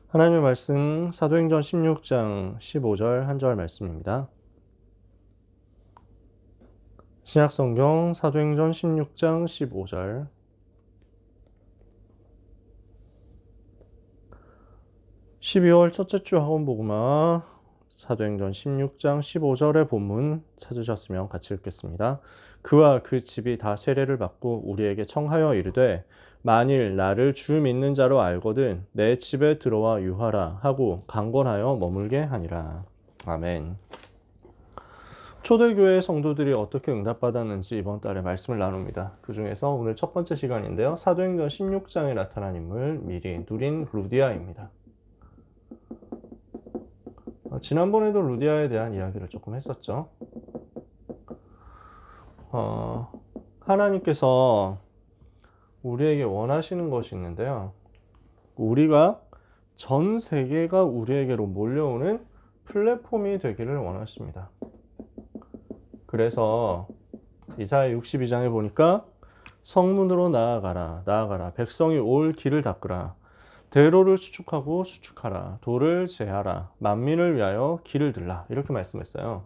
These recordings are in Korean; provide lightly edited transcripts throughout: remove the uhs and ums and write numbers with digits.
하나님의 말씀 사도행전 16장 15절 한 절 말씀입니다. 신약성경 사도행전 16장 15절. (12월) 첫째 주 학원복음화 사도행전 16장 15절의 본문 찾으셨으면 같이 읽겠습니다. 그와 그 집이 다 세례를 받고 우리에게 청하여 이르되 만일 나를 주 믿는 자로 알거든 내 집에 들어와 유하라 하고 강권하여 머물게 하니라. 아멘. 초대교회 성도들이 어떻게 응답받았는지 이번 달에 말씀을 나눕니다. 그 중에서 오늘 첫 번째 시간인데요. 사도행전 16장에 나타난 인물 미리 누린 루디아입니다. 지난번에도 루디아에 대한 이야기를 조금 했었죠. 하나님께서 우리에게 원하시는 것이 있는데요. 우리가 전 세계가 우리에게로 몰려오는 플랫폼이 되기를 원하십니다. 그래서 이사야 62장에 보니까 성문으로 나아가라 백성이 올 길을 닦으라 대로를 수축하고 수축하라 돌을 제하라 만민을 위하여 길을 들라 이렇게 말씀했어요.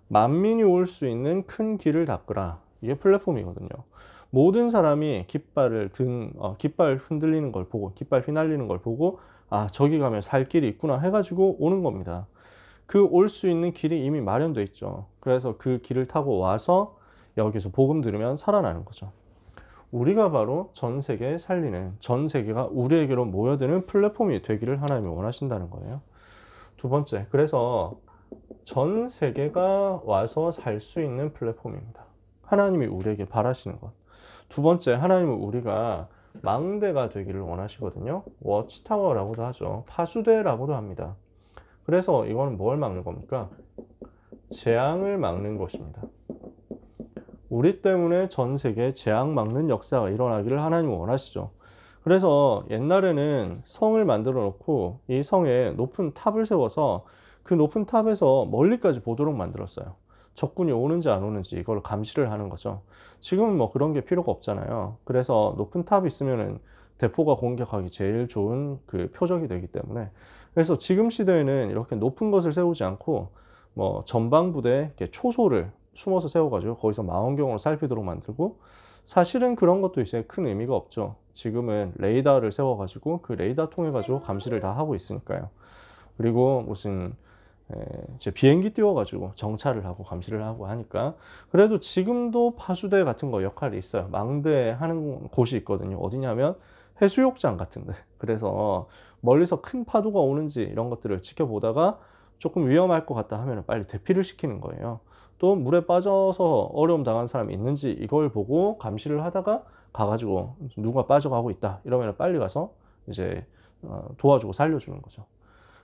만민이 올 수 있는 큰 길을 닦으라, 이게 플랫폼이거든요. 모든 사람이 깃발 흔들리는 걸 보고, 깃발 휘날리는 걸 보고, 아, 저기 가면 살 길이 있구나 해가지고 오는 겁니다. 그 올 수 있는 길이 이미 마련돼 있죠. 그래서 그 길을 타고 와서 여기서 복음 들으면 살아나는 거죠. 우리가 바로 전 세계에 살리는, 전 세계가 우리에게로 모여드는 플랫폼이 되기를 하나님이 원하신다는 거예요. 두 번째, 그래서 전 세계가 와서 살 수 있는 플랫폼입니다. 하나님이 우리에게 바라시는 것. 두 번째, 하나님은 우리가 망대가 되기를 원하시거든요. 워치타워라고도 하죠. 파수대라고도 합니다. 그래서 이거는 뭘 막는 겁니까? 재앙을 막는 것입니다. 우리 때문에 전 세계에 재앙 막는 역사가 일어나기를 하나님은 원하시죠. 그래서 옛날에는 성을 만들어 놓고 이 성에 높은 탑을 세워서 그 높은 탑에서 멀리까지 보도록 만들었어요. 적군이 오는지 안 오는지 이걸 감시를 하는 거죠. 지금은 뭐 그런 게 필요가 없잖아요. 그래서 높은 탑이 있으면은 대포가 공격하기 제일 좋은 그 표적이 되기 때문에, 그래서 지금 시대에는 이렇게 높은 것을 세우지 않고 뭐 전방부대 이렇게 초소를 숨어서 세워가지고 거기서 망원경으로 살피도록 만들고, 사실은 그런 것도 이제 큰 의미가 없죠. 지금은 레이더를 세워가지고 그 레이더 통해 가지고 감시를 다 하고 있으니까요. 그리고 무슨 이제 비행기 띄워가지고 정찰을 하고 감시를 하고 하니까, 그래도 지금도 파수대 같은 거 역할이 있어요. 망대하는 곳이 있거든요. 어디냐면 해수욕장 같은데, 그래서 멀리서 큰 파도가 오는지 이런 것들을 지켜보다가 조금 위험할 것 같다 하면 빨리 대피를 시키는 거예요. 또 물에 빠져서 어려움 당한 사람이 있는지 이걸 보고 감시를 하다가 가가지고 누가 빠져가고 있다 이러면 빨리 가서 이제 도와주고 살려주는 거죠.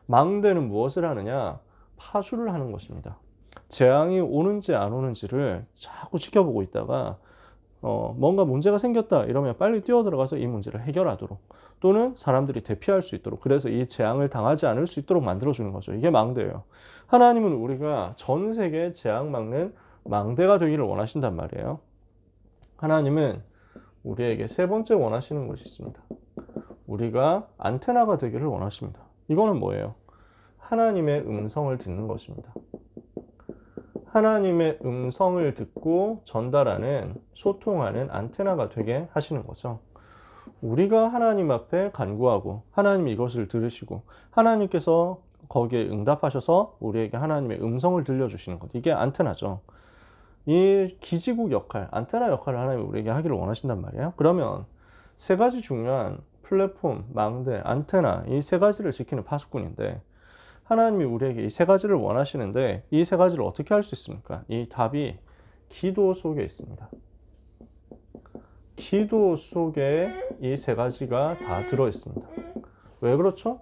망대는 무엇을 하느냐? 파수를 하는 것입니다. 재앙이 오는지 안 오는지를 자꾸 지켜보고 있다가 뭔가 문제가 생겼다 이러면 빨리 뛰어들어가서 이 문제를 해결하도록, 또는 사람들이 대피할 수 있도록, 그래서 이 재앙을 당하지 않을 수 있도록 만들어주는 거죠. 이게 망대예요. 하나님은 우리가 전 세계에 재앙 막는 망대가 되기를 원하신단 말이에요. 하나님은 우리에게 세 번째 원하시는 것이 있습니다. 우리가 안테나가 되기를 원하십니다. 이거는 뭐예요? 하나님의 음성을 듣는 것입니다. 하나님의 음성을 듣고 전달하는, 소통하는 안테나가 되게 하시는 거죠. 우리가 하나님 앞에 간구하고 하나님이 이것을 들으시고 하나님께서 거기에 응답하셔서 우리에게 하나님의 음성을 들려주시는 것, 이게 안테나죠. 이 기지국 역할, 안테나 역할을 하나님이 우리에게 하기를 원하신단 말이에요. 그러면 세 가지 중요한 플랫폼, 망대, 안테나, 이 세 가지를 지키는 파수꾼인데, 하나님이 우리에게 이 세 가지를 원하시는데 이 세 가지를 어떻게 할 수 있습니까? 이 답이 기도 속에 있습니다. 기도 속에 이 세 가지가 다 들어 있습니다. 왜 그렇죠?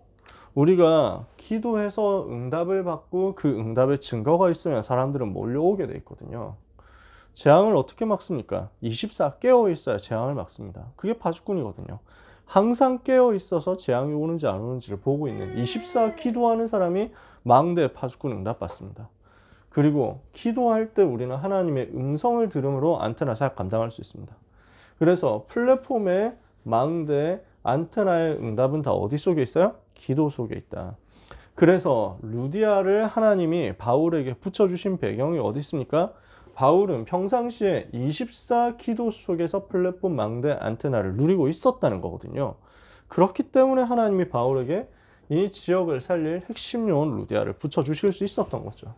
우리가 기도해서 응답을 받고 그 응답의 증거가 있으면 사람들은 몰려오게 돼 있거든요. 재앙을 어떻게 막습니까? 24 깨어 있어야 재앙을 막습니다. 그게 파수꾼이거든요. 항상 깨어 있어서 재앙이 오는지 안 오는지를 보고 있는 24 기도하는 사람이 망대 파수꾼 응답받습니다. 그리고 기도할 때 우리는 하나님의 음성을 들음으로 안테나 사역 감당할 수 있습니다. 그래서 플랫폼에 망대, 안테나의 응답은 다 어디 속에 있어요? 기도 속에 있다. 그래서 루디아를 하나님이 바울에게 붙여주신 배경이 어디 있습니까? 바울은 평상시에 24기도 속에서 플랫폼 망대 안테나를 누리고 있었다는 거거든요. 그렇기 때문에 하나님이 바울에게 이 지역을 살릴 핵심 요원 루디아를 붙여주실 수 있었던 거죠.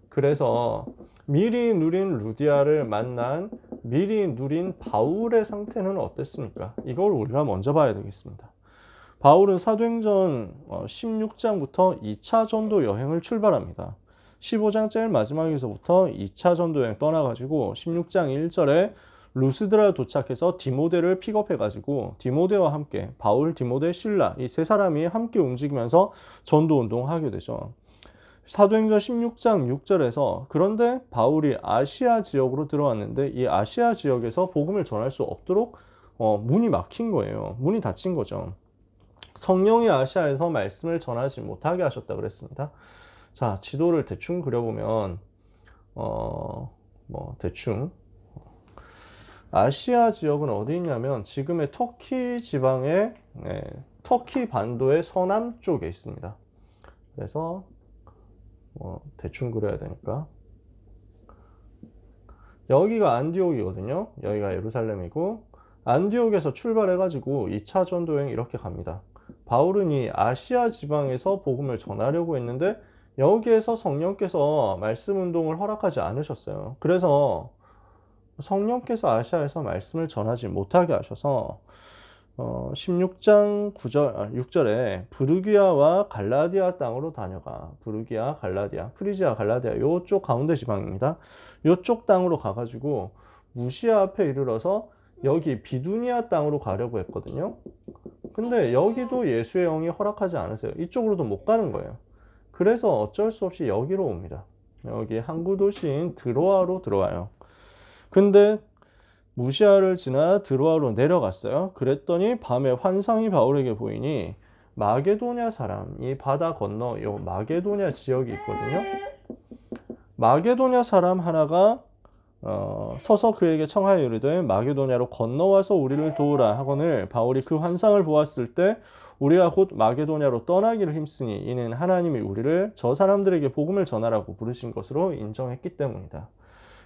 그래서 미리 누린 루디아를 만난 미리 누린 바울의 상태는 어땠습니까? 이걸 우리가 먼저 봐야 되겠습니다. 바울은 사도행전 16장부터 2차 전도 여행을 출발합니다. 15장 제일 마지막에서부터 2차 전도 여행 떠나가지고 16장 1절에 루스드라 도착해서 디모데를 픽업해가지고 디모데와 함께 바울, 디모데, 실라 이 세 사람이 함께 움직이면서 전도 운동하게 되죠. 사도행전 16장 6절에서 그런데 바울이 아시아 지역으로 들어왔는데 이 아시아 지역에서 복음을 전할 수 없도록 문이 막힌 거예요. 문이 닫힌 거죠. 성령이 아시아에서 말씀을 전하지 못하게 하셨다 그랬습니다. 자, 지도를 대충 그려보면 대충 아시아 지역은 어디 있냐면 지금의 터키 지방의 터키 반도의 서남 쪽에 있습니다. 그래서 대충 그려야 되니까 여기가 안디옥이거든요. 여기가 예루살렘이고 안디옥에서 출발해가지고 2차 전도여행 이렇게 갑니다. 바울은 이 아시아 지방에서 복음을 전하려고 했는데 여기에서 성령께서 말씀 운동을 허락하지 않으셨어요. 그래서 성령께서 아시아에서 말씀을 전하지 못하게 하셔서 16장 6절에 부르기아와 갈라디아 땅으로 다녀가. 부르기아, 갈라디아, 프리지아, 갈라디아 요쪽 가운데 지방입니다. 요쪽 땅으로 가가지고 무시아 앞에 이르러서 여기 비두니아 땅으로 가려고 했거든요. 근데 여기도 예수의 영이 허락하지 않으세요. 이쪽으로도 못 가는 거예요. 그래서 어쩔 수 없이 여기로 옵니다. 여기 항구 도시인 드로아로 들어와요. 근데 무시아를 지나 드로아로 내려갔어요. 그랬더니 밤에 환상이 바울에게 보이니 마게도냐 사람, 이 바다 건너 요 마게도냐 지역이 있거든요. 마게도냐 사람 하나가 서서 그에게 청하여 이르되 마게도냐로 건너와서 우리를 도우라 하거늘 바울이 그 환상을 보았을 때 우리가 곧 마게도냐로 떠나기를 힘쓰니 이는 하나님이 우리를 저 사람들에게 복음을 전하라고 부르신 것으로 인정했기 때문이다.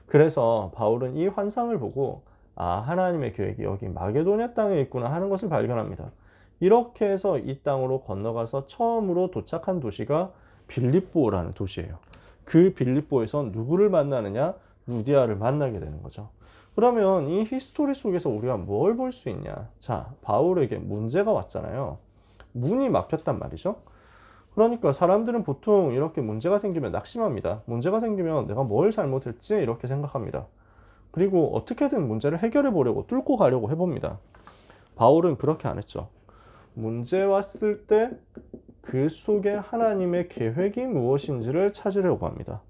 그래서 바울은 이 환상을 보고 하나님의 계획이 여기 마게도냐 땅에 있구나 하는 것을 발견합니다. 이렇게 해서 이 땅으로 건너가서 처음으로 도착한 도시가 빌립보라는 도시예요. 그 빌립보에서 누구를 만나느냐? 루디아를 만나게 되는 거죠. 그러면 이 히스토리 속에서 우리가 뭘 볼 수 있냐? 자, 바울에게 문제가 왔잖아요. 문이 막혔단 말이죠. 그러니까 사람들은 보통 이렇게 문제가 생기면 낙심합니다. 문제가 생기면 내가 뭘 잘못했지? 이렇게 생각합니다. 그리고 어떻게든 문제를 해결해 보려고 뚫고 가려고 해봅니다. 바울은 그렇게 안 했죠. 문제 왔을 때 그 속에 하나님의 계획이 무엇인지를 찾으려고 합니다.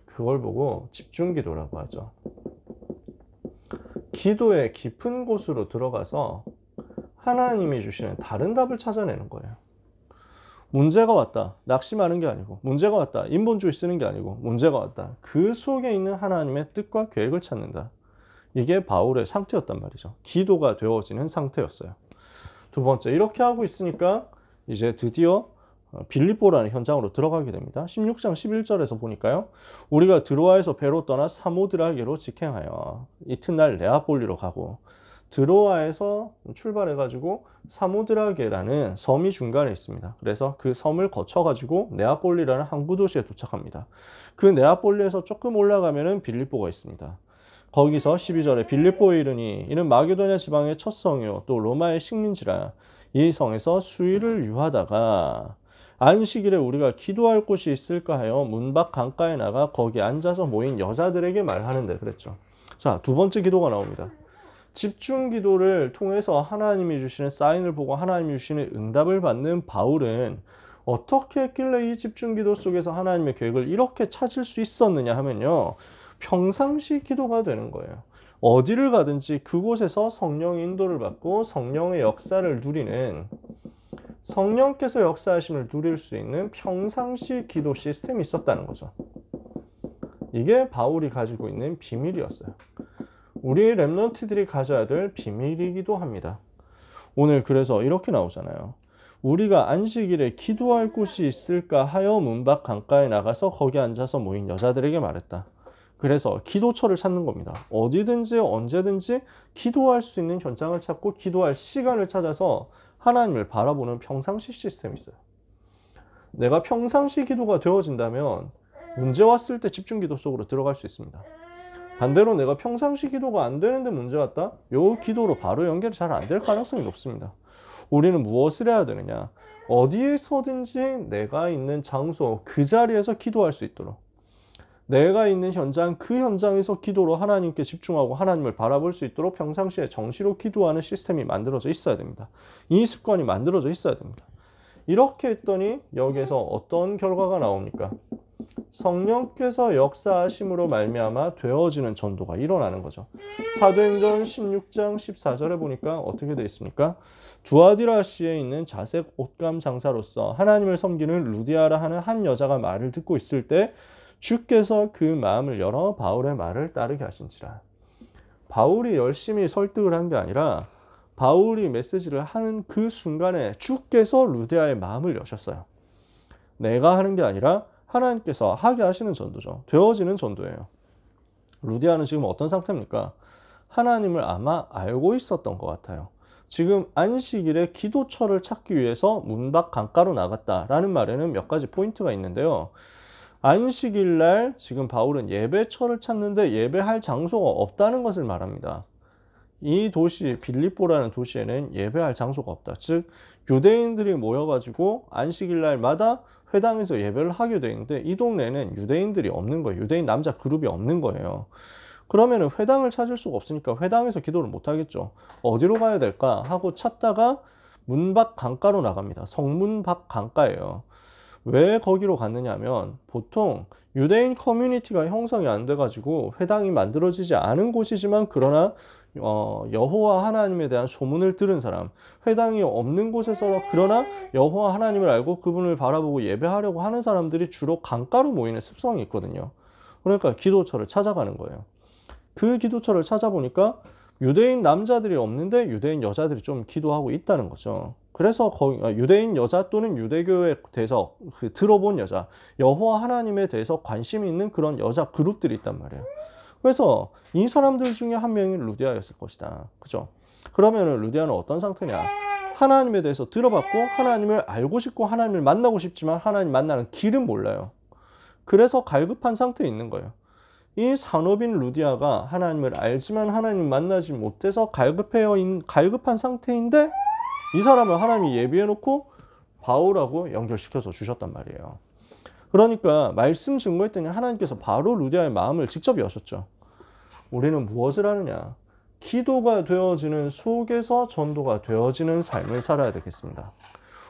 그걸 보고 집중기도라고 하죠. 기도의 깊은 곳으로 들어가서 하나님이 주시는 다른 답을 찾아내는 거예요. 문제가 왔다. 낙심하는 게 아니고 문제가 왔다. 인본주의 쓰는 게 아니고 문제가 왔다. 그 속에 있는 하나님의 뜻과 계획을 찾는다. 이게 바울의 상태였단 말이죠. 기도가 되어지는 상태였어요. 두 번째, 이렇게 하고 있으니까 이제 드디어 빌립보라는 현장으로 들어가게 됩니다. 16장 11절에서 보니까요. 우리가 드로아에서 배로 떠나 사모드라게로 직행하여 이튿날 네아폴리로 가고 드로아에서 출발해가지고 사모드라게라는 섬이 중간에 있습니다. 그래서 그 섬을 거쳐가지고 네아폴리라는 항구 도시에 도착합니다. 그 네아폴리에서 조금 올라가면은 빌립보가 있습니다. 거기서 12절에 빌립보에 이르니 이는 마게도냐 지방의 첫 성이요 또 로마의 식민지라 이 성에서 수일을 유하다가 안식일에 우리가 기도할 곳이 있을까 하여 문 밖 강가에 나가 거기 앉아서 모인 여자들에게 말하는데 그랬죠. 자, 두 번째 기도가 나옵니다. 집중 기도를 통해서 하나님이 주시는 사인을 보고 하나님이 주시는 응답을 받는 바울은 어떻게 했길래 이 집중 기도 속에서 하나님의 계획을 이렇게 찾을 수 있었느냐 하면요. 평상시 기도가 되는 거예요. 어디를 가든지 그곳에서 성령의 인도를 받고 성령의 역사를 누리는 성령께서 역사하심을 누릴 수 있는 평상시 기도 시스템이 있었다는 거죠. 이게 바울이 가지고 있는 비밀이었어요. 우리 랩런트들이 가져야 될 비밀이기도 합니다. 오늘 그래서 이렇게 나오잖아요. 우리가 안식일에 기도할 곳이 있을까 하여 문 밖 강가에 나가서 거기 앉아서 모인 여자들에게 말했다. 그래서 기도처를 찾는 겁니다. 어디든지 언제든지 기도할 수 있는 현장을 찾고 기도할 시간을 찾아서 하나님을 바라보는 평상시 시스템이 있어요. 내가 평상시 기도가 되어진다면 문제 왔을 때 집중 기도 속으로 들어갈 수 있습니다. 반대로 내가 평상시 기도가 안 되는데 문제 왔다? 요 기도로 바로 연결이 잘 안 될 가능성이 높습니다. 우리는 무엇을 해야 되느냐? 어디에서든지 내가 있는 장소, 그 자리에서 기도할 수 있도록, 내가 있는 현장, 그 현장에서 기도로 하나님께 집중하고 하나님을 바라볼 수 있도록 평상시에 정시로 기도하는 시스템이 만들어져 있어야 됩니다. 이 습관이 만들어져 있어야 됩니다. 이렇게 했더니 여기에서 어떤 결과가 나옵니까? 성령께서 역사하심으로 말미암아 되어지는 전도가 일어나는 거죠. 사도행전 16장 14절에 보니까 어떻게 되어 있습니까? 두아디라시에 있는 자색 옷감 장사로서 하나님을 섬기는 루디아라 하는 한 여자가 말을 듣고 있을 때 주께서 그 마음을 열어 바울의 말을 따르게 하신지라. 바울이 열심히 설득을 한 게 아니라 바울이 메시지를 하는 그 순간에 주께서 루디아의 마음을 여셨어요. 내가 하는 게 아니라 하나님께서 하게 하시는 전도죠. 되어지는 전도예요. 루디아는 지금 어떤 상태입니까? 하나님을 아마 알고 있었던 것 같아요. 지금 안식일에 기도처를 찾기 위해서 문 밖 강가로 나갔다라는 말에는 몇 가지 포인트가 있는데요. 안식일 날 지금 바울은 예배처를 찾는데 예배할 장소가 없다는 것을 말합니다. 이 도시 빌립보라는 도시에는 예배할 장소가 없다. 즉 유대인들이 모여가지고 안식일 날마다 회당에서 예배를 하게 되는데 이 동네에는 유대인들이 없는 거예요. 유대인 남자 그룹이 없는 거예요. 그러면 회당을 찾을 수가 없으니까 회당에서 기도를 못 하겠죠. 어디로 가야 될까 하고 찾다가 문 밖 강가로 나갑니다. 성문 밖 강가예요. 왜 거기로 갔느냐 하면 보통 유대인 커뮤니티가 형성이 안 돼가지고 회당이 만들어지지 않은 곳이지만 그러나 여호와 하나님에 대한 소문을 들은 사람, 회당이 없는 곳에서 그러나 여호와 하나님을 알고 그분을 바라보고 예배하려고 하는 사람들이 주로 강가로 모이는 습성이 있거든요. 그러니까 기도처를 찾아가는 거예요. 그 기도처를 찾아보니까 유대인 남자들이 없는데 유대인 여자들이 좀 기도하고 있다는 거죠. 그래서 유대인 여자 또는 유대교에 대해서 들어본 여자, 여호와 하나님에 대해서 관심이 있는 그런 여자 그룹들이 있단 말이에요. 그래서 이 사람들 중에 한 명이 루디아였을 것이다. 그죠? 그러면 루디아는 어떤 상태냐? 하나님에 대해서 들어봤고 하나님을 알고 싶고 하나님을 만나고 싶지만 하나님 만나는 길은 몰라요. 그래서 갈급한 상태에 있는 거예요. 이 산업인 루디아가 하나님을 알지만 하나님을 만나지 못해서 갈급한 상태인데 이 사람을 하나님이 예비해놓고 바울하고 연결시켜서 주셨단 말이에요. 그러니까 말씀 증거했더니 하나님께서 바로 루디아의 마음을 직접 여셨죠. 우리는 무엇을 하느냐? 기도가 되어지는 속에서 전도가 되어지는 삶을 살아야 되겠습니다.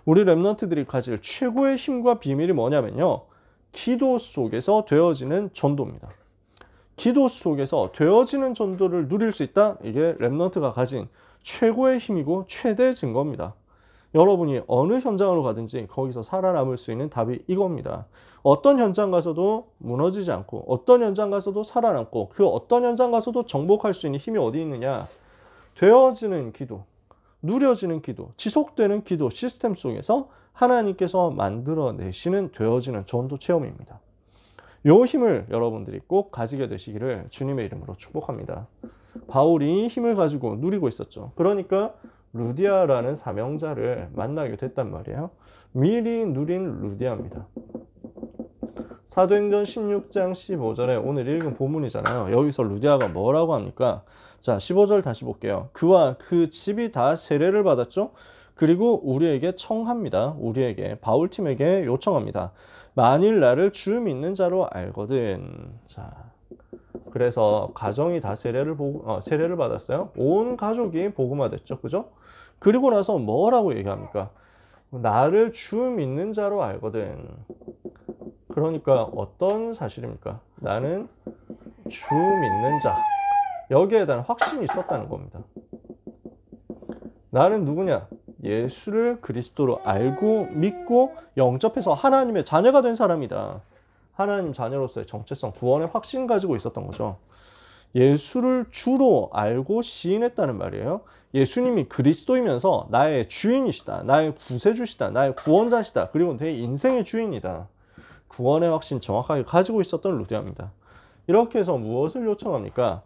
우리 렘넌트들이 가질 최고의 힘과 비밀이 뭐냐면요. 기도 속에서 되어지는 전도입니다. 기도 속에서 되어지는 전도를 누릴 수 있다? 이게 렘넌트가 가진 최고의 힘이고 최대 증거입니다. 여러분이 어느 현장으로 가든지 거기서 살아남을 수 있는 답이 이겁니다. 어떤 현장 가서도 무너지지 않고 어떤 현장 가서도 살아남고 그 어떤 현장 가서도 정복할 수 있는 힘이 어디 있느냐? 되어지는 기도, 누려지는 기도, 지속되는 기도 시스템 속에서 하나님께서 만들어내시는 되어지는 전도 체험입니다. 이 힘을 여러분들이 꼭 가지게 되시기를 주님의 이름으로 축복합니다. 바울이 힘을 가지고 누리고 있었죠. 그러니까 루디아라는 사명자를 만나게 됐단 말이에요. 미리 누린 루디아입니다. 사도행전 16장 15절에 오늘 읽은 본문이잖아요. 여기서 루디아가 뭐라고 합니까? 자, 15절 다시 볼게요. 그와 그 집이 다 세례를 받았죠. 그리고 우리에게 청합니다. 우리에게 바울팀에게 요청합니다. 만일 나를 주 믿는 자로 알거든. 자, 그래서 가정이 다 세례를 받았어요. 온 가족이 복음화됐죠. 그죠? 그리고 나서 뭐라고 얘기합니까? 나를 주 믿는 자로 알거든. 그러니까 어떤 사실입니까? 나는 주 믿는 자. 여기에 대한 확신이 있었다는 겁니다. 나는 누구냐? 예수를 그리스도로 알고 믿고 영접해서 하나님의 자녀가 된 사람이다. 하나님 자녀로서의 정체성, 구원의 확신 가지고 있었던 거죠. 예수를 주로 알고 시인했다는 말이에요. 예수님이 그리스도이면서 나의 주인이시다. 나의 구세주시다. 나의 구원자시다. 그리고 내 인생의 주인이다. 구원의 확신 정확하게 가지고 있었던 루디아입니다. 이렇게 해서 무엇을 요청합니까?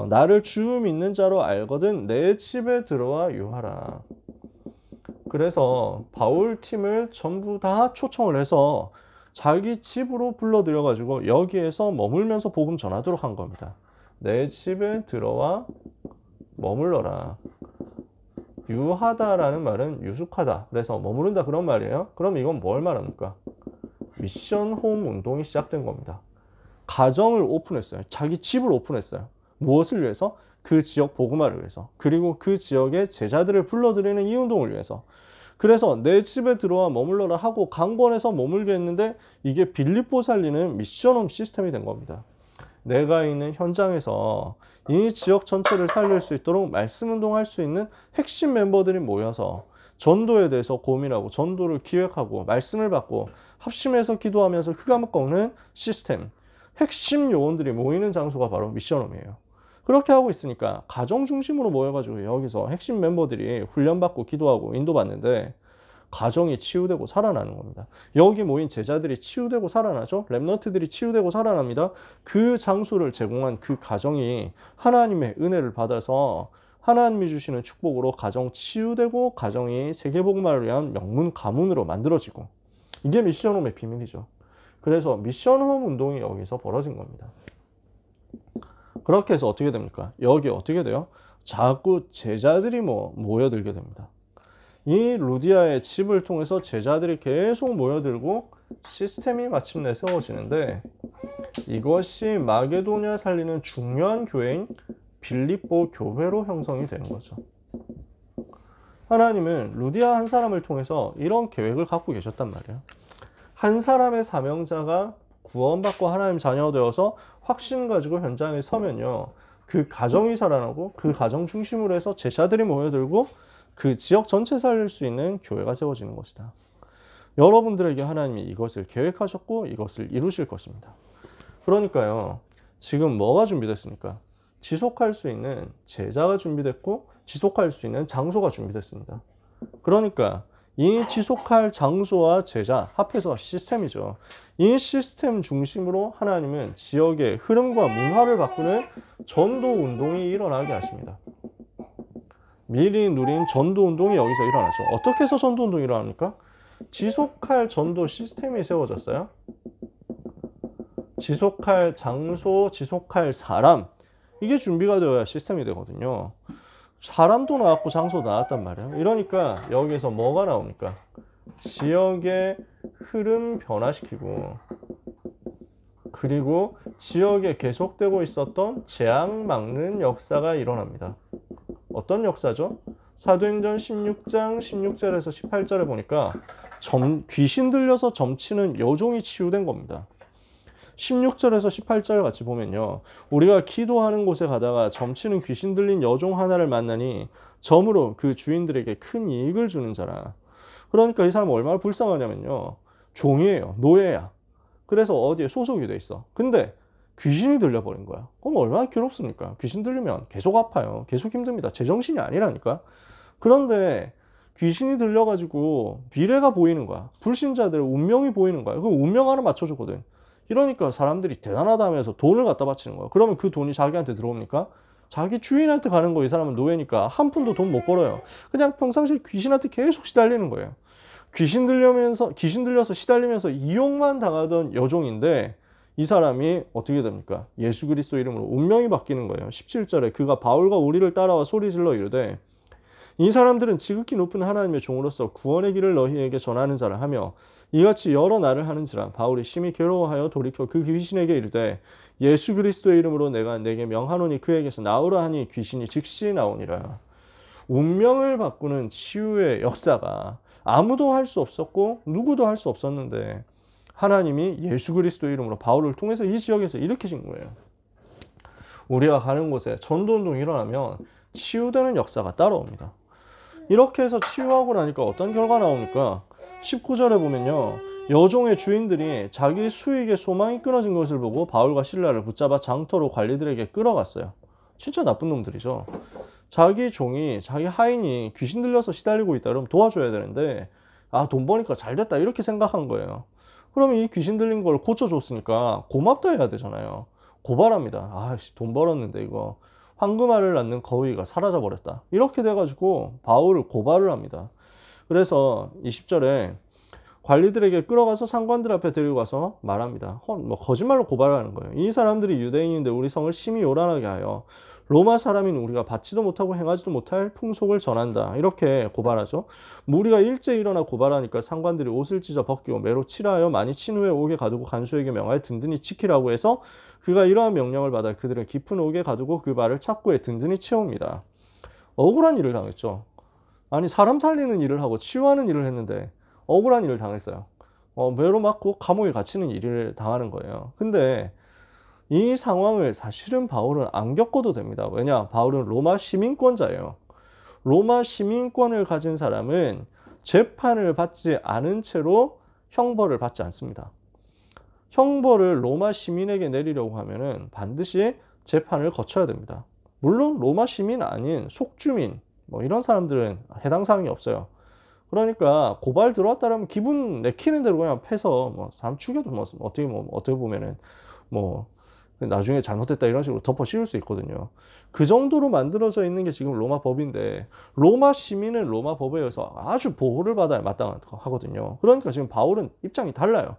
나를 주 믿는 자로 알거든 내 집에 들어와 유하라. 그래서 바울 팀을 전부 다 초청을 해서 자기 집으로 불러들여가지고 여기에서 머물면서 복음 전하도록 한 겁니다. 내 집에 들어와 머물러라. 유하다라는 말은 유숙하다. 그래서 머무른다 그런 말이에요. 그럼 이건 뭘 말합니까? 미션 홈 운동이 시작된 겁니다. 가정을 오픈했어요. 자기 집을 오픈했어요. 무엇을 위해서? 그 지역 복음화를 위해서. 그리고 그 지역의 제자들을 불러들이는 이 운동을 위해서. 그래서 내 집에 들어와 머물러라 하고 강권해서 머물게 했는데 이게 빌립보 살리는 미션홈 시스템이 된 겁니다. 내가 있는 현장에서 이 지역 전체를 살릴 수 있도록 말씀 운동할 수 있는 핵심 멤버들이 모여서 전도에 대해서 고민하고 전도를 기획하고 말씀을 받고 합심해서 기도하면서 흑암을 꺾는 시스템. 핵심 요원들이 모이는 장소가 바로 미션홈이에요. 그렇게 하고 있으니까 가정 중심으로 모여가지고 여기서 핵심 멤버들이 훈련받고 기도하고 인도받는데 가정이 치유되고 살아나는 겁니다. 여기 모인 제자들이 치유되고 살아나죠. 렘넌트들이 치유되고 살아납니다. 그 장소를 제공한 그 가정이 하나님의 은혜를 받아서 하나님이 주시는 축복으로 가정 치유되고 가정이 세계복음화를 위한 명문 가문으로 만들어지고 이게 미션홈의 비밀이죠. 그래서 미션홈 운동이 여기서 벌어진 겁니다. 그렇게 해서 어떻게 됩니까? 여기 어떻게 돼요? 자꾸 제자들이 모여들게 됩니다. 이 루디아의 집을 통해서 제자들이 계속 모여들고 시스템이 마침내 세워지는데 이것이 마게도냐 살리는 중요한 교회인 빌립보 교회로 형성이 되는 거죠. 하나님은 루디아 한 사람을 통해서 이런 계획을 갖고 계셨단 말이에요. 한 사람의 사명자가 구원받고 하나님 자녀가 되어서 확신 가지고 현장에 서면요. 그 가정이 살아나고 그 가정 중심으로 해서 제자들이 모여들고 그 지역 전체 살릴 수 있는 교회가 세워지는 것이다. 여러분들에게 하나님이 이것을 계획하셨고 이것을 이루실 것입니다. 그러니까요. 지금 뭐가 준비됐습니까? 지속할 수 있는 제자가 준비됐고 지속할 수 있는 장소가 준비됐습니다. 그러니까 이 지속할 장소와 제자 합해서 시스템이죠. 이 시스템 중심으로 하나님은 지역의 흐름과 문화를 바꾸는 전도 운동이 일어나게 하십니다. 미리 누린 전도 운동이 여기서 일어나죠. 어떻게 해서 전도 운동이 일어납니까? 지속할 전도 시스템이 세워졌어요. 지속할 장소, 지속할 사람 이게 준비가 되어야 시스템이 되거든요. 사람도 나왔고 장소도 나왔단 말이에요. 이러니까 여기에서 뭐가 나옵니까? 지역의 흐름 변화시키고 그리고 지역에 계속되고 있었던 재앙 막는 역사가 일어납니다. 어떤 역사죠? 사도행전 16장 16절에서 18절에 보니까 귀신 들려서 점치는 여종이 치유된 겁니다. 16절에서 18절 같이 보면요. 우리가 기도하는 곳에 가다가 점치는 귀신 들린 여종 하나를 만나니 점으로 그 주인들에게 큰 이익을 주는 자라. 그러니까 이 사람은 얼마나 불쌍하냐면요. 종이에요. 노예야. 그래서 어디에 소속이 돼 있어. 근데 귀신이 들려버린 거야. 그럼 얼마나 괴롭습니까? 귀신 들리면 계속 아파요. 계속 힘듭니다. 제정신이 아니라니까. 그런데 귀신이 들려가지고 미래가 보이는 거야. 불신자들의 운명이 보이는 거야. 그 운명 하나 맞춰주거든. 이러니까 사람들이 대단하다 하면서 돈을 갖다 바치는 거야. 그러면 그 돈이 자기한테 들어옵니까? 자기 주인한테 가는 거. 이 사람은 노예니까 한 푼도 돈 못 벌어요. 그냥 평상시에 귀신한테 계속 시달리는 거예요. 귀신 들려서 시달리면서 이용만 당하던 여종인데 이 사람이 어떻게 됩니까? 예수 그리스도 이름으로 운명이 바뀌는 거예요. 17절에 그가 바울과 우리를 따라와 소리질러 이르되 이 사람들은 지극히 높은 하나님의 종으로서 구원의 길을 너희에게 전하는 자라 하며 이같이 여러 날을 하는지라. 바울이 심히 괴로워하여 돌이켜 그 귀신에게 이르되 예수 그리스도의 이름으로 내가 내게 명하노니 그에게서 나오라 하니 귀신이 즉시 나오니라. 운명을 바꾸는 치유의 역사가 아무도 할 수 없었고 누구도 할 수 없었는데 하나님이 예수 그리스도의 이름으로 바울을 통해서 이 지역에서 일으키신 거예요. 우리가 가는 곳에 전도운동이 일어나면 치유되는 역사가 따라옵니다. 이렇게 해서 치유하고 나니까 어떤 결과 나옵니까? 19절에 보면요. 여종의 주인들이 자기 수익의 소망이 끊어진 것을 보고 바울과 실라를 붙잡아 장터로 관리들에게 끌어갔어요. 진짜 나쁜 놈들이죠. 자기 종이, 자기 하인이 귀신 들려서 시달리고 있다 그러면 도와줘야 되는데, 아, 돈 버니까 잘 됐다 이렇게 생각한 거예요. 그러면 이 귀신 들린 걸 고쳐줬으니까 고맙다 해야 되잖아요. 고발합니다. 아씨, 돈 벌었는데 이거 황금알을 낳는 거위가 사라져 버렸다. 이렇게 돼가지고 바울을 고발을 합니다. 그래서 20절에 관리들에게 끌어가서 상관들 앞에 데리고 가서 말합니다. 뭐 거짓말로 고발하는 거예요. 이 사람들이 유대인인데 우리 성을 심히 요란하게 하여 로마 사람인 우리가 받지도 못하고 행하지도 못할 풍속을 전한다. 이렇게 고발하죠. 무리가 일제히 일어나 고발하니까 상관들이 옷을 찢어 벗기고 매로 칠하여 많이 친 후에 옥에 가두고 간수에게 명하여 든든히 지키라고 해서 그가 이러한 명령을 받아 그들을 깊은 옥에 가두고 그 발을 착고에 든든히 채웁니다. 억울한 일을 당했죠. 아니, 사람 살리는 일을 하고 치유하는 일을 했는데 억울한 일을 당했어요. 매로 맞고 감옥에 갇히는 일을 당하는 거예요. 근데 이 상황을 사실은 바울은 안 겪어도 됩니다. 왜냐? 바울은 로마 시민권자예요. 로마 시민권을 가진 사람은 재판을 받지 않은 채로 형벌을 받지 않습니다. 형벌을 로마 시민에게 내리려고 하면은 반드시 재판을 거쳐야 됩니다. 물론 로마 시민 아닌 속주민 뭐 이런 사람들은 해당 사항이 없어요. 그러니까 고발 들어왔다라면 기분 내키는 대로 그냥 패서 뭐 사람 죽여도 뭐 어떻게 보면은 뭐 나중에 잘못됐다 이런 식으로 덮어 씌울 수 있거든요. 그 정도로 만들어져 있는 게 지금 로마 법인데 로마 시민은 로마 법에 의해서 아주 보호를 받아야 마땅하거든요. 그러니까 지금 바울은 입장이 달라요.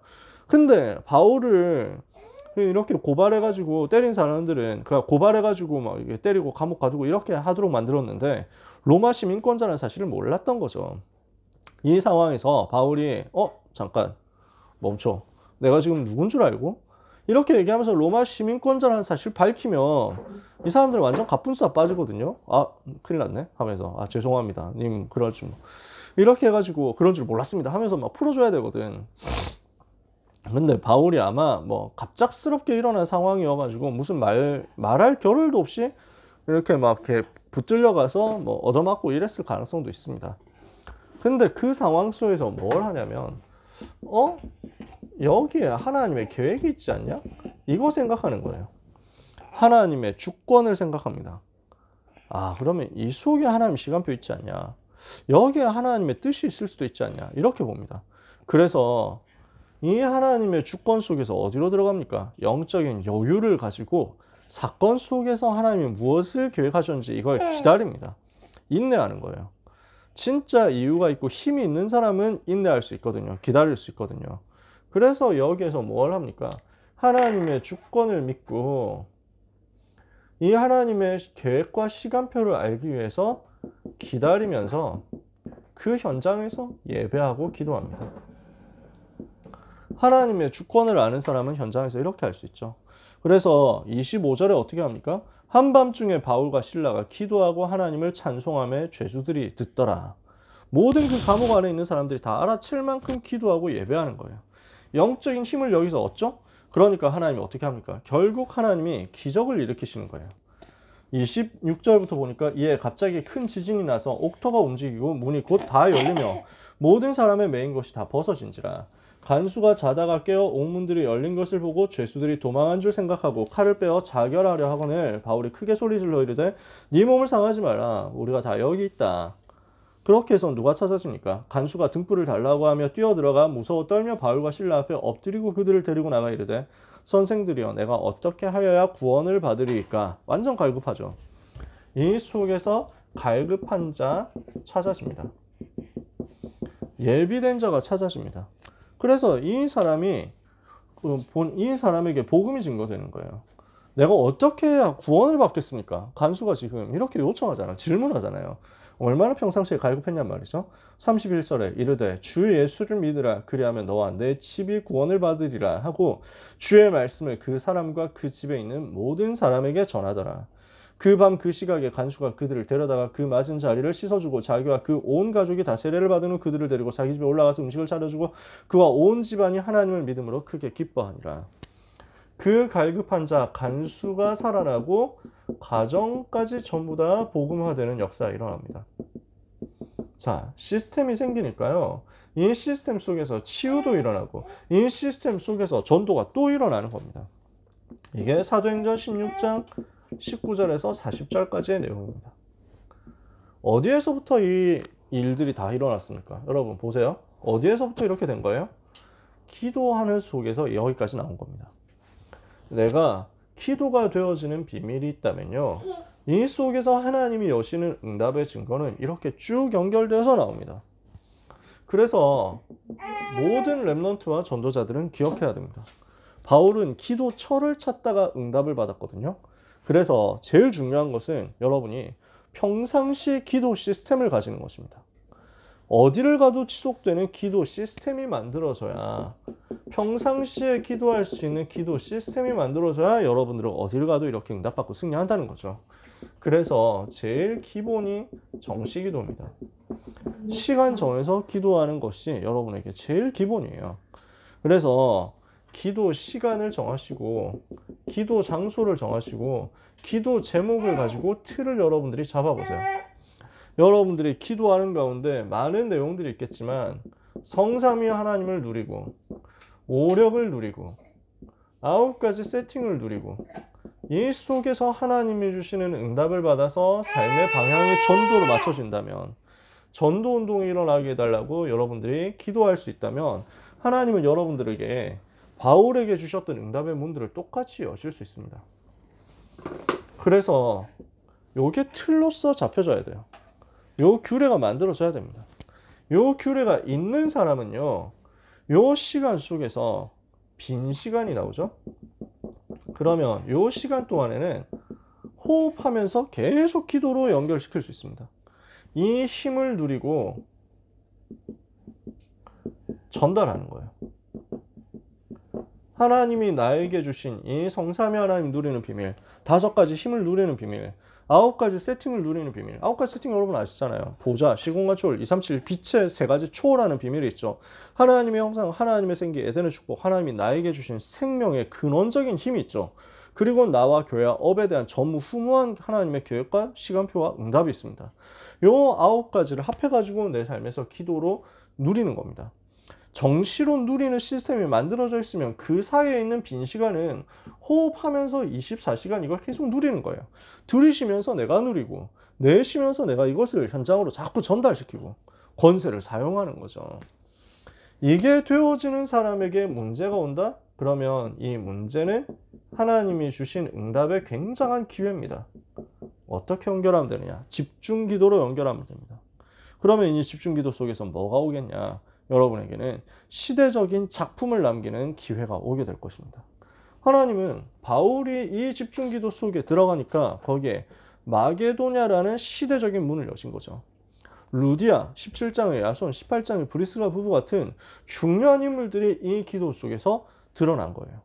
근데 바울을 이렇게 고발해가지고 때린 사람들은 그 고발해가지고 막 이게 때리고 감옥 가두고 이렇게 하도록 만들었는데 로마 시민권자는 사실을 몰랐던 거죠. 이 상황에서 바울이 잠깐 멈춰. 내가 지금 누군 줄 알고? 이렇게 얘기하면서 로마 시민권자라는 사실 밝히면 이 사람들은 완전 갑분싸 빠지거든요. 아, 큰일 났네 하면서 아, 죄송합니다. 님 그럴 줄 이렇게 해가지고 그런 줄 몰랐습니다 하면서 막 풀어줘야 되거든. 근데 바울이 아마 뭐 갑작스럽게 일어난 상황이어가지고 무슨 말할 겨를도 없이 이렇게 막 이렇게 붙들려 가서 뭐 얻어맞고 이랬을 가능성도 있습니다. 근데 그 상황 속에서 뭘 하냐면 여기에 하나님의 계획이 있지 않냐? 이거 생각하는 거예요. 하나님의 주권을 생각합니다. 아, 그러면 이 속에 하나님 시간표 있지 않냐? 여기에 하나님의 뜻이 있을 수도 있지 않냐? 이렇게 봅니다. 그래서 이 하나님의 주권 속에서 어디로 들어갑니까? 영적인 여유를 가지고 사건 속에서 하나님이 무엇을 계획하셨는지 이걸 기다립니다. 인내하는 거예요. 진짜 이유가 있고 힘이 있는 사람은 인내할 수 있거든요. 기다릴 수 있거든요. 그래서 여기에서 뭘 합니까? 하나님의 주권을 믿고 이 하나님의 계획과 시간표를 알기 위해서 기다리면서 그 현장에서 예배하고 기도합니다. 하나님의 주권을 아는 사람은 현장에서 이렇게 할 수 있죠. 그래서 25절에 어떻게 합니까? 한밤중에 바울과 실라가 기도하고 하나님을 찬송하며 죄수들이 듣더라. 모든 그 감옥 안에 있는 사람들이 다 알아챌 만큼 기도하고 예배하는 거예요. 영적인 힘을 여기서 얻죠? 그러니까 하나님이 어떻게 합니까? 결국 하나님이 기적을 일으키시는 거예요. 26절부터 보니까 이에 갑자기 큰 지진이 나서 옥토가 움직이고 문이 곧 다 열리며 모든 사람의 매인 것이 다 벗어진지라. 간수가 자다가 깨어 옥문들이 열린 것을 보고 죄수들이 도망한 줄 생각하고 칼을 빼어 자결하려 하거늘 바울이 크게 소리질러 이르되 네 몸을 상하지 마라. 우리가 다 여기 있다. 그렇게 해서 누가 찾아집니까? 간수가 등불을 달라고 하며 뛰어들어가 무서워 떨며 바울과 실라 앞에 엎드리고 그들을 데리고 나가 이르되 선생들이여 내가 어떻게 하여야 구원을 받으리이까? 완전 갈급하죠. 이 속에서 갈급한 자 찾아집니다. 예비된 자가 찾아집니다. 그래서 이 사람에게 복음이 증거되는 거예요. 내가 어떻게 해야 구원을 받겠습니까? 간수가 지금 이렇게 요청하잖아요. 질문하잖아요. 얼마나 평상시에 갈급했냔 말이죠. 31절에 이르되 주 예수를 믿으라. 그리하면 너와 내 집이 구원을 받으리라 하고 주의 말씀을 그 사람과 그 집에 있는 모든 사람에게 전하더라. 그 밤 그 시각에 간수가 그들을 데려다가 그 맞은 자리를 씻어주고 자기와 그 온 가족이 다 세례를 받은 후 그들을 데리고 자기 집에 올라가서 음식을 차려주고 그와 온 집안이 하나님을 믿음으로 크게 기뻐하니라. 그 갈급한 자 간수가 살아나고 가정까지 전부 다 복음화되는 역사가 일어납니다. 자, 시스템이 생기니까요. 이 시스템 속에서 치유도 일어나고 이 시스템 속에서 전도가 또 일어나는 겁니다. 이게 사도행전 16장 19절에서 40절까지의 내용입니다. 어디에서부터 이 일들이 다 일어났습니까? 여러분 보세요. 어디에서부터 이렇게 된 거예요? 기도하는 속에서 여기까지 나온 겁니다. 내가 기도가 되어지는 비밀이 있다면요, 이 속에서 하나님이 여시는 응답의 증거는 이렇게 쭉 연결되어서 나옵니다. 그래서 모든 렘넌트와 전도자들은 기억해야 됩니다. 바울은 기도처를 찾다가 응답을 받았거든요. 그래서 제일 중요한 것은 여러분이 평상시 기도 시스템을 가지는 것입니다. 어디를 가도 지속되는 기도 시스템이 만들어져야, 평상시에 기도할 수 있는 기도 시스템이 만들어져야 여러분들은 어디를 가도 이렇게 응답받고 승리한다는 거죠. 그래서 제일 기본이 정시기도입니다. 시간 정해서 기도하는 것이 여러분에게 제일 기본이에요. 그래서 기도 시간을 정하시고, 기도 장소를 정하시고, 기도 제목을 가지고 틀을 여러분들이 잡아보세요. 여러분들이 기도하는 가운데 많은 내용들이 있겠지만 성삼위 하나님을 누리고, 오력을 누리고, 9가지 세팅을 누리고, 이 속에서 하나님이 주시는 응답을 받아서 삶의 방향의 전도를 맞춰준다면, 전도 운동이 일어나게 해달라고 여러분들이 기도할 수 있다면, 하나님은 여러분들에게 바울에게 주셨던 응답의 문들을 똑같이 여실 수 있습니다. 그래서 요게 틀로서 잡혀져야 돼요. 요 규례가 만들어져야 됩니다. 요 규례가 있는 사람은요, 요 시간 속에서 빈 시간이 나오죠. 그러면 요 시간 동안에는 호흡하면서 계속 기도로 연결시킬 수 있습니다. 이 힘을 누리고 전달하는 거예요. 하나님이 나에게 주신 이 성삼위 하나님 누리는 비밀, 5가지 힘을 누리는 비밀, 9가지 세팅을 누리는 비밀. 9가지 세팅 여러분 아시잖아요. 보좌, 시공간 초월, 237 빛의 3가지 초월하는 비밀이 있죠. 하나님의 형상, 하나님의 생기, 에덴의 축복, 하나님이 나에게 주신 생명의 근원적인 힘이 있죠. 그리고 나와 교회와 업에 대한 전무후무한 하나님의 계획과 시간표와 응답이 있습니다. 요 9가지를 합해가지고 내 삶에서 기도로 누리는 겁니다. 정시로 누리는 시스템이 만들어져 있으면 그 사이에 있는 빈 시간은 호흡하면서 24시간 이걸 계속 누리는 거예요. 들이쉬면서 내가 누리고, 내쉬면서 내가 이것을 현장으로 자꾸 전달시키고 권세를 사용하는 거죠. 이게 되어지는 사람에게 문제가 온다? 그러면 이 문제는 하나님이 주신 응답의 굉장한 기회입니다. 어떻게 연결하면 되느냐? 집중기도로 연결하면 됩니다. 그러면 이 집중기도 속에서 뭐가 오겠냐? 여러분에게는 시대적인 작품을 남기는 기회가 오게 될 것입니다. 하나님은 바울이 이 집중기도 속에 들어가니까 거기에 마게도냐라는 시대적인 문을 여신 거죠. 루디아, 17장의 야손, 18장의 브리스가 부부 같은 중요한 인물들이 이 기도 속에서 드러난 거예요.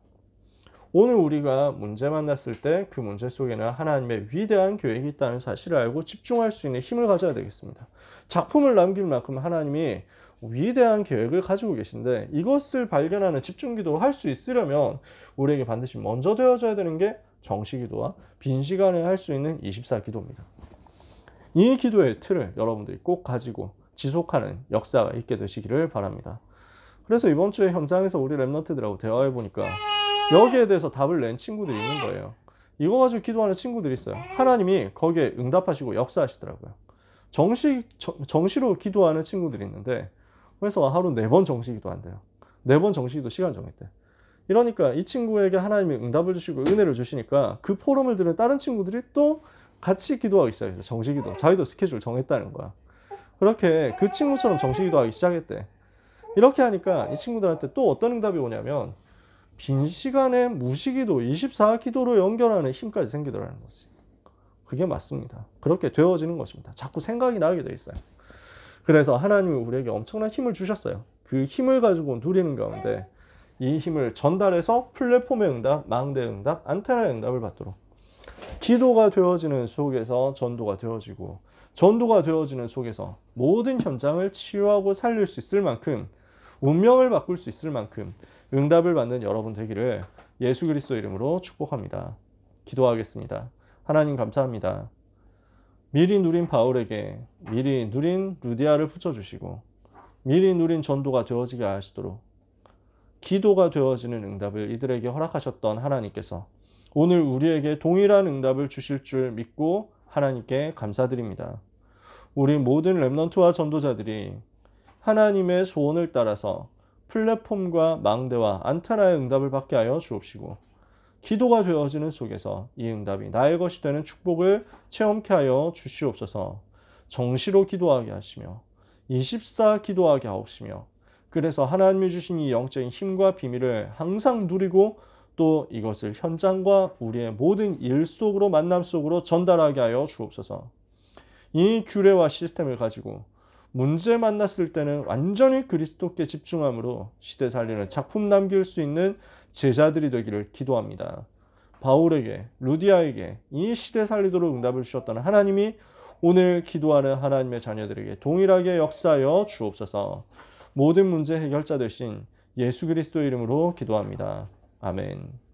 오늘 우리가 문제 만났을 때 그 문제 속에는 하나님의 위대한 계획이 있다는 사실을 알고 집중할 수 있는 힘을 가져야 되겠습니다. 작품을 남길 만큼 하나님이 위대한 계획을 가지고 계신데, 이것을 발견하는 집중기도를 할 수 있으려면 우리에게 반드시 먼저 되어져야 되는 게 정시기도와 빈 시간에 할 수 있는 24기도입니다. 이 기도의 틀을 여러분들이 꼭 가지고 지속하는 역사가 있게 되시기를 바랍니다. 그래서 이번 주에 현장에서 우리 랩런트들하고 대화해 보니까 여기에 대해서 답을 낸 친구들이 있는 거예요. 이거 가지고 기도하는 친구들이 있어요. 하나님이 거기에 응답하시고 역사하시더라고요. 정시로 기도하는 친구들이 있는데, 그래서 하루 4번 정시 기도한대요. 4번 정시 기도 시간 정했대. 이러니까 이 친구에게 하나님이 응답을 주시고 은혜를 주시니까 그 포럼을 들은 다른 친구들이 또 같이 기도하기 시작했어요. 정시 기도. 자기도 스케줄 정했다는 거야. 그렇게 그 친구처럼 정시 기도하기 시작했대. 이렇게 하니까 이 친구들한테 또 어떤 응답이 오냐면, 빈 시간에 무시기도, 24기도로 연결하는 힘까지 생기더라는 거지. 그게 맞습니다. 그렇게 되어지는 것입니다. 자꾸 생각이 나게 돼 있어요. 그래서 하나님이 우리에게 엄청난 힘을 주셨어요. 그 힘을 가지고 누리는 가운데 이 힘을 전달해서 플랫폼의 응답, 망대의 응답, 안테나의 응답을 받도록, 기도가 되어지는 속에서 전도가 되어지고, 전도가 되어지는 속에서 모든 현장을 치유하고 살릴 수 있을 만큼, 운명을 바꿀 수 있을 만큼 응답을 받는 여러분 되기를 예수 그리스도 이름으로 축복합니다. 기도하겠습니다. 하나님 감사합니다. 미리 누린 바울에게 미리 누린 루디아를 붙여주시고, 미리 누린 전도가 되어지게 하시도록 기도가 되어지는 응답을 이들에게 허락하셨던 하나님께서 오늘 우리에게 동일한 응답을 주실 줄 믿고 하나님께 감사드립니다. 우리 모든 렘넌트와 전도자들이 하나님의 소원을 따라서 플랫폼과 망대와 안테나의 응답을 받게 하여 주옵시고 기도가 되어지는 속에서 이 응답이 나의 것이 되는 축복을 체험케 하여 주시옵소서. 정시로 기도하게 하시며 24 기도하게 하옵시며 그래서 하나님이 주신 이 영적인 힘과 비밀을 항상 누리고 또 이것을 현장과 우리의 모든 일 속으로 만남 속으로 전달하게 하여 주옵소서. 이 규례와 시스템을 가지고 문제 만났을 때는 완전히 그리스도께 집중함으로 시대 살리는 작품 남길 수 있는 제자들이 되기를 기도합니다. 바울에게, 루디아에게 이 시대 살리도록 응답을 주셨던 하나님이 오늘 기도하는 하나님의 자녀들에게 동일하게 역사하여 주옵소서. 모든 문제 해결자 되신 예수 그리스도의 이름으로 기도합니다. 아멘.